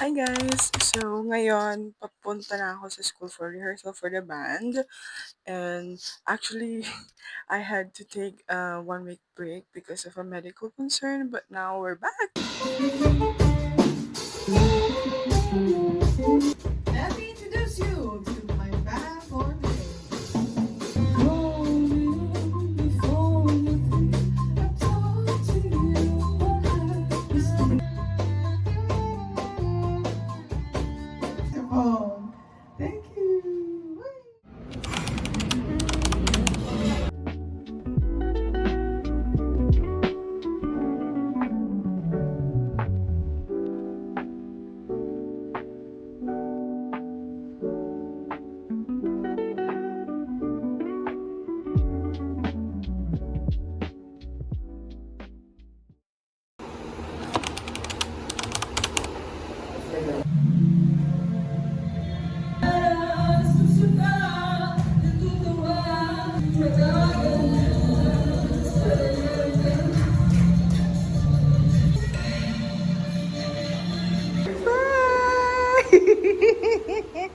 Hi guys! So ngayon, papunta na ako sa school for rehearsal for the band. And actually, I had to take a 1 week break because of a medical concern, but now we're back! Let me introduce you to my band for today. Oh, thank you. Bye!